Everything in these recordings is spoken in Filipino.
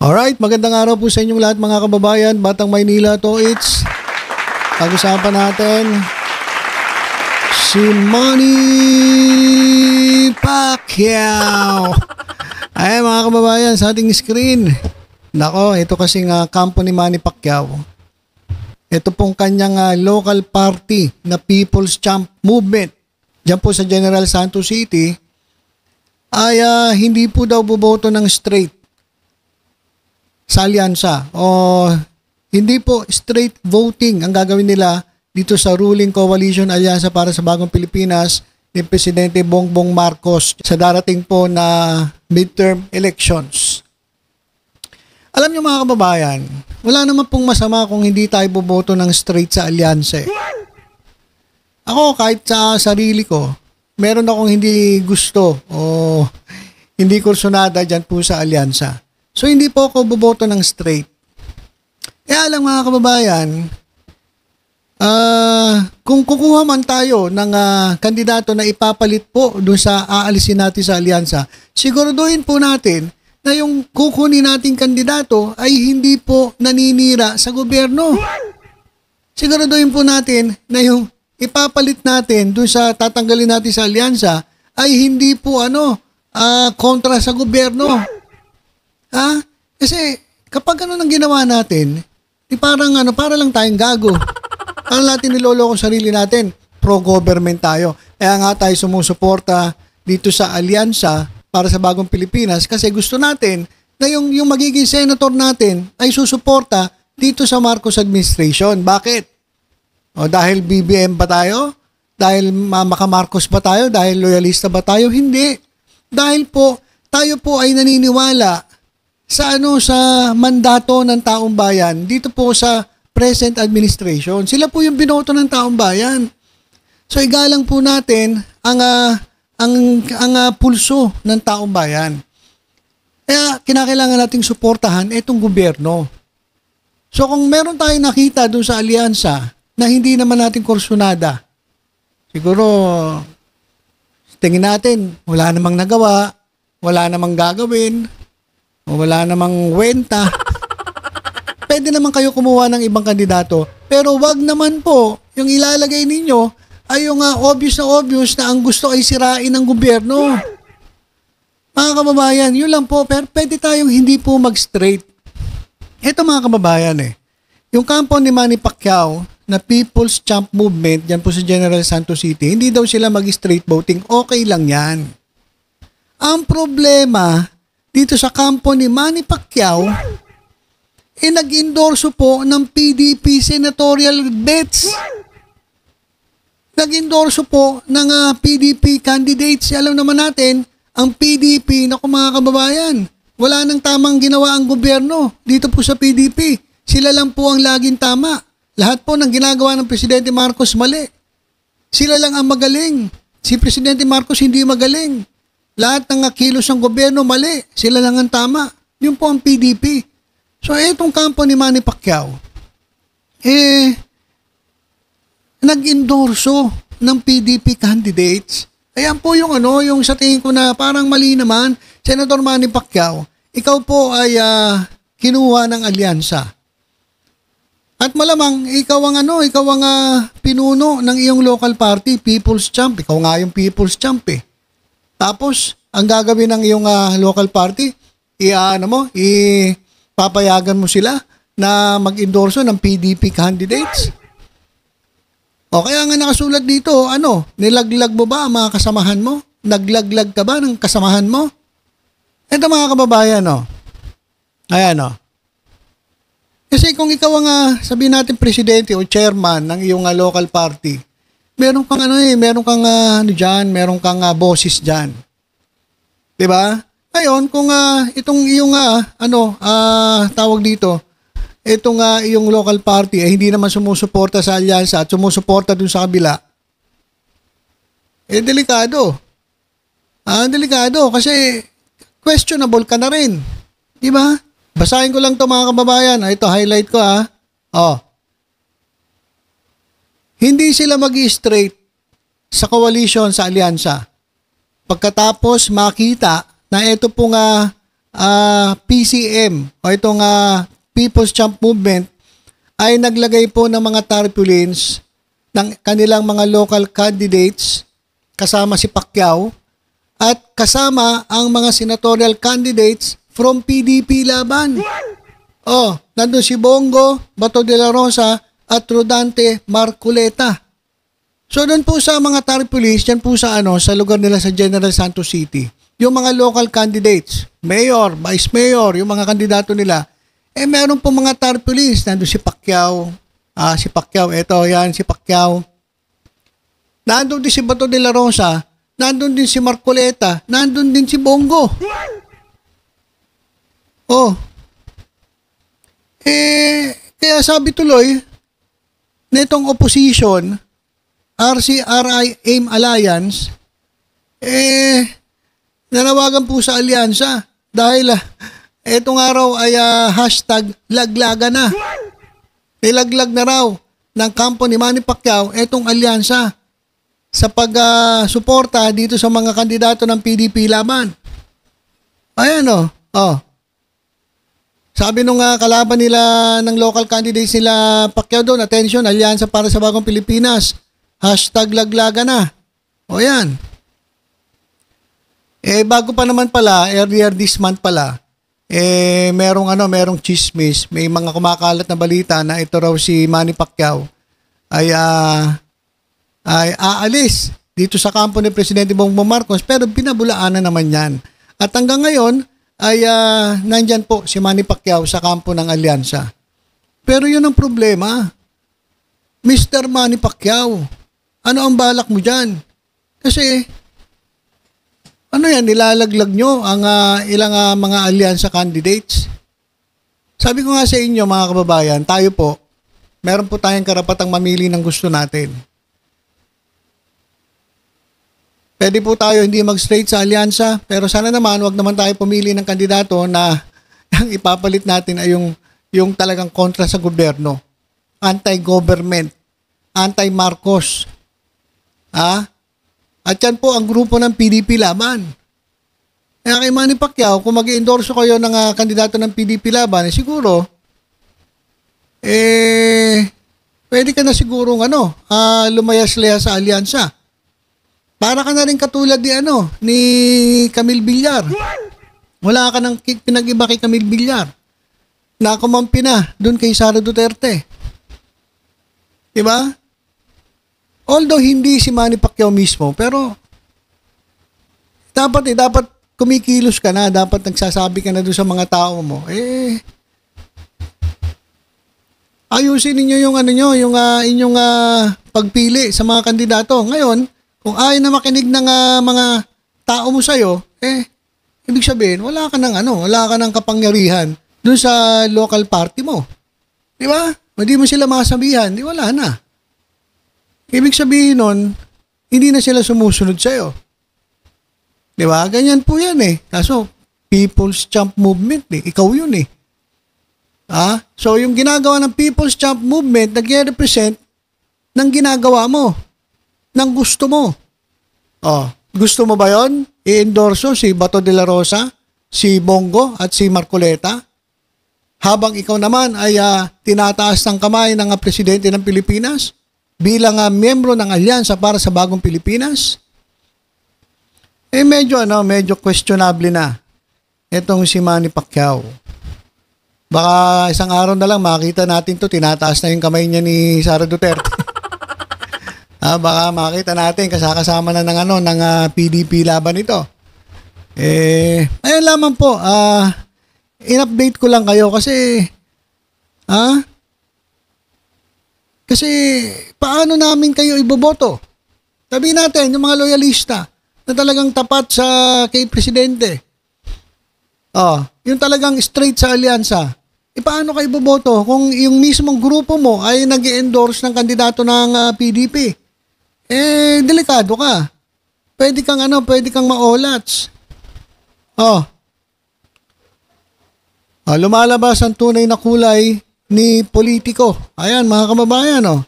Alright, magandang araw po sa inyong lahat mga kababayan. Batang Maynila to, it's pag-usapan natin si Manny Pacquiao. Ay mga kababayan, sa ating screen. Nako, ito kasing kampo ni Manny Pacquiao. Ito pong kanyang local party na People's Champ Movement. Diyan po sa General Santos City ay hindi po daw boboto ng straight sa alyansa o hindi po straight voting ang gagawin nila dito sa ruling coalition alyansa para sa bagong Pilipinas ni Presidente Bongbong Marcos sa darating po na midterm elections. Alam niyo mga kababayan, wala naman pong masama kung hindi tayo boboto ng straight sa alyansa. Ako kahit sa sarili ko, meron akong hindi gusto o hindi kursunada dyan po sa alyansa. So, hindi po ako boboto ng straight. Kaya lang mga kababayan, kung kukuha man tayo ng kandidato na ipapalit po doon sa aalisin natin sa alyansa, siguraduhin po natin na yung kukunin nating kandidato ay hindi po naninira sa gobyerno. Siguraduhin po natin na yung ipapalit natin doon sa tatanggalin natin sa alyansa ay hindi po kontra sa gobyerno. Kasi kapag nang ginawa natin, parang para lang tayong gago. Parang natin niloloko sarili natin. Pro-government tayo. Kaya nga tayo sumusuporta dito sa alyansa para sa bagong Pilipinas kasi gusto natin na yung magiging senator natin ay susuporta dito sa Marcos administration. Bakit? Dahil BBM ba tayo? Dahil Maka Marcos ba tayo? Dahil loyalista ba tayo? Hindi. Dahil po, tayo po ay naniniwala sa mandato ng taong bayan dito po sa present administration. Sila po yung binoto ng taong bayan. So igalang po natin ang pulso ng taong bayan. Kaya kinakailangan nating suportahan itong gobyerno. So kung meron tayong nakita doon sa alyansa na hindi naman natin kursunada, siguro tingin natin wala namang nagawa, wala namang gagawin, wala namang wenta. Pwede naman kayo kumuha ng ibang kandidato. Pero wag naman po yung ilalagay ninyo ay yung obvious na ang gusto ay sirain ng gobyerno. Mga kababayan, yun lang po. Pero pwede tayong hindi po mag-straight. Ito mga kababayan yung kampo ni Manny Pacquiao na People's Champ Movement dyan po sa General Santos City, hindi daw sila mag-straight voting. Okay lang yan. Ang problema dito sa kampo ni Manny Pacquiao, nag-endorso po ng PDP senatorial bets. Nag-endorso po ng PDP candidates. Alam naman natin, ang PDP, mga kababayan, wala nang tamang ginawa ang gobyerno dito po sa PDP. Sila lang po ang laging tama. Lahat po ng ginagawa ng Presidente Marcos mali. Sila lang ang magaling. Si Presidente Marcos hindi magaling. Lahat ng kilos ng gobyerno, mali. Sila lang ang tama. Yun po ang PDP. So, itong kampo ni Manny Pacquiao, nag-endorso ng PDP candidates. Ayan po yung yung sa tingin ko na parang mali naman. Senator Manny Pacquiao, ikaw po ay kinuha ng alyansa. At malamang, ikaw ang pinuno ng iyong local party, People's Champ. Ikaw nga yung People's Champ Tapos, ang gagawin ng iyong local party, papayagan mo sila na mag-endorso ng PDP candidates. O kaya nga nakasulat dito, nilaglag mo ba ang mga kasamahan mo? Naglaglag ka ba ng kasamahan mo? Ito mga kababayan, Ayan, Kasi kung ikaw ang, sabihin natin, presidente o chairman ng iyong local party, meron kang meron kang bosses dyan. Diba? Ngayon, kung itong iyong tawag dito, itong iyong local party ay hindi naman sumusuporta sa alyansa at sumusuporta dun sa kabila, delikado. Delikado kasi questionable ka na rin. Diba? Basahin ko lang to mga kababayan. Ito, highlight ko Hindi sila mag-i-straight sa coalition sa alyansa. Pagkatapos makita na ito pong PCM o itong People's Champ Movement ay naglagay po ng mga tarpaulins ng kanilang mga local candidates kasama si Pacquiao at kasama ang mga senatorial candidates from PDP laban. Oh, nandun si Bongo, Bato de la Rosa at Rodante Marcoleta. So doon po sa mga tarpaulins, yan po sa sa lugar nila sa General Santos City. Yung mga local candidates, mayor, vice mayor, yung mga kandidato nila, meron po mga tarpaulins. Nandun si Pacquiao. Si Pacquiao. Nandun din si Bato de la Rosa. Nandun din si Marcoleta. Nandun din si Bongo. Oh. Kaya sabi tuloy, netong opposition, RCRI AIM Alliance, nanawagan po sa alyansa dahil etong araw ay hashtag laglaga na. Nilaglag na raw ng kampo ni Manny Pacquiao etong alyansa sa pag-suporta dito sa mga kandidato ng PDP laban. Ayan oh. Sabi nung kalaban nila ng local candidates nila Pacquiao doon, attention, alyansa para sa bagong Pilipinas. Hashtag laglaga na. O yan. Bago pa naman pala, earlier this month pala, merong chismis, may mga kumakalat na balita na ito raw si Manny Pacquiao ay aalis dito sa kampo ni Presidente Bongbong Marcos, pero pinabulaanan naman yan. At hanggang ngayon ay nandyan po si Manny Pacquiao sa kampo ng alyansa. Pero yun ang problema. Mr. Manny Pacquiao, ano ang balak mo dyan? Kasi nilalaglag nyo ang ilang mga alyansa candidates. Sabi ko nga sa inyo mga kababayan, tayo po, meron po tayong karapatang mamili ng gusto natin. Pwede po tayo hindi mag-straight sa alyansa, pero sana naman wag naman tayo pumili ng kandidato na ang ipapalit natin ay yung talagang kontra sa gobyerno. Anti-government, anti-Marcos. At yan po ang grupo ng PDP laban. Kaya kay Manny Pacquiao, kung mag-endorso kayo ng kandidato ng PDP laban, siguro, pwede ka na sigurong lumayas-layas sa alyansa. Para ka na rin katulad ni Camille Villar. Wala ka nang pinag-iba kay Camille Villar. Nakumampi na doon kay Sara Duterte. Diba? Although hindi si Manny Pacquiao mismo, pero dapat kumikilos ka na, dapat nagsasabi ka na doon sa mga tao mo. Ayusin ninyo yung inyong pagpili sa mga kandidato. Ngayon, kung ayaw na makinig ng mga tao mo sa'yo, ibig sabihin, wala ka ng kapangyarihan doon sa local party mo. Di ba? Hindi mo sila masabihan, di wala na. Ibig sabihin nun, hindi na sila sumusunod sa'yo. Di ba? Ganyan po yan Kaso, People's Champ Movement ikaw yun So, yung ginagawa ng People's Champ Movement, nag-represent ng ginagawa mo. Ng gusto mo. Gusto mo ba yon? I-endorso si Bato de la Rosa, si Bongo at si Marcoleta? Habang ikaw naman ay tinataas ng kamay ng presidente ng Pilipinas bilang miyembro ng alyansa para sa bagong Pilipinas? Medyo questionable na itong si Manny Pacquiao. Baka isang araw na lang makita natin to, tinataas na yung kamay niya ni Sara Duterte. Baka makita natin kasama na ng PDP laban ito. Ayun lamang po, in-update ko lang kayo kasi paano namin kayo iboboto? Sabihin natin, yung mga loyalista na talagang tapat kay Presidente. Yung talagang straight sa alyansa. Paano kayo iboboto kung yung mismong grupo mo ay nag-endorse ng kandidato ng PDP? Delikado ka. Pwede kang maolats. Lumalabas ang tunay na kulay ni politiko. Ayan, mga kababayan,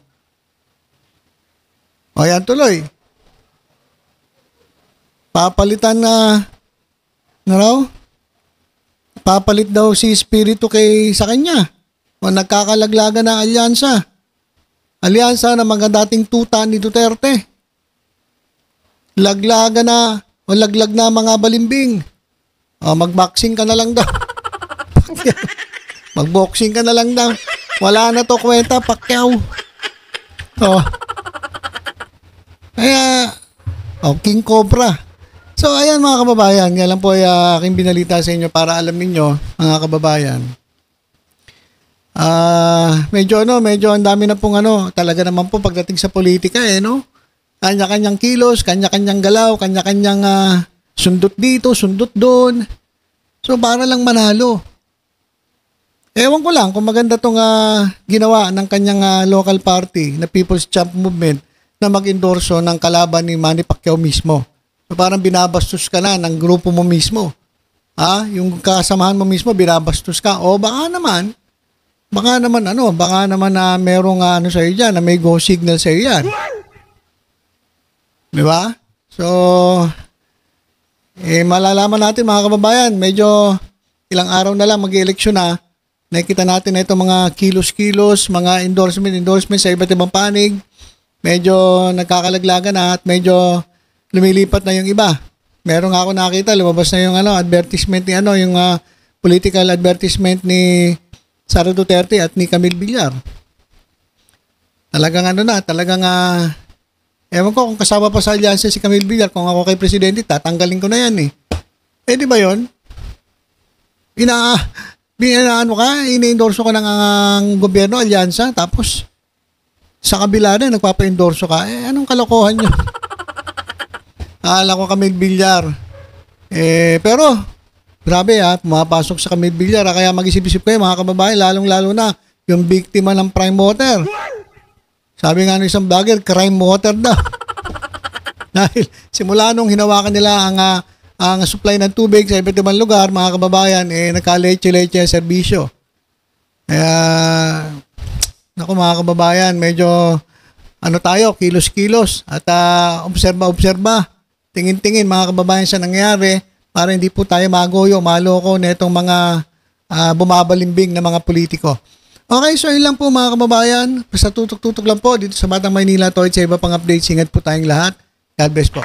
Ayan tuloy. Papalitan na raw? nagpapalit daw si Espiritu sa kanya. O nagkakalaglagan na alyansa. Alyansa ng mga dating tuta ni Duterte. Laglagan na o laglag na mga balimbing. O mag-boxing ka na lang daw. Mag-boxing ka na lang daw. Wala na to kwenta, Pacquiao. O. Kaya, King Cobra. So, ayan mga kababayan. Yan lang po ay aking binalita sa inyo para alam ninyo, mga kababayan. Medyo ang dami na pong talaga naman po pagdating sa politika no? Kanya-kanyang kilos, kanya-kanyang galaw, kanya-kanyang sundot dito, sundot doon. So, para lang manalo. Ewan ko lang kung maganda tong ginawa ng kanyang local party na People's Champ Movement na mag-endorso ng kalaban ni Manny Pacquiao mismo. So, parang binabastos ka na ng grupo mo mismo. Yung kasamahan mo mismo, binabastos ka. O baka naman na merong sa iyo dyan, na may go signal sa iyo yan. Di ba? So, malalaman natin mga kababayan, medyo ilang araw na lang mag-eleksyon na, nakikita natin na itong mga kilos-kilos, mga endorsement sa iba't ibang panig, medyo nagkakalaglagan na at medyo lumilipat na yung iba. Meron nga ako nakita, lumabas na yung advertisement ni yung political advertisement ni Sara Duterte at ni Camille Villar. Talagang ewan ko kung kasama pa sa alyansa si Camille Villar, kung ako kay Presidente, tatanggalin ko na yan di ba yun? Ina-endorso ka ng gobyerno, alyansa, tapos sa kabila na nagpapa-endorso ka, anong kalokohan nyo? Alam ko Camille Villar. Pero, grabe pumapasok sa Camille Villar. Kaya mag-isip-isip kayo mga kababayan, lalong-lalo na yung biktima ng prime water. Sabi nga ng isang vlogger, crime water daw. Dahil simula nung hinawakan nila ang supply ng tubig sa iba't ibang lugar, mga kababayan, nagka-leche-leche ang serbisyo. Kaya, naku mga kababayan, medyo tayo, kilos-kilos at obserba-obserba. Tingin-tingin mga kababayan sa nangyari para hindi po tayo magoyo, maloko na itong mga bumabalimbing na mga politiko. Okay, so yun lang po mga kababayan. Basta tutok-tutok lang po dito sa Batang Maynila to at sa iba pang updates. Ingat po tayong lahat. God bless po.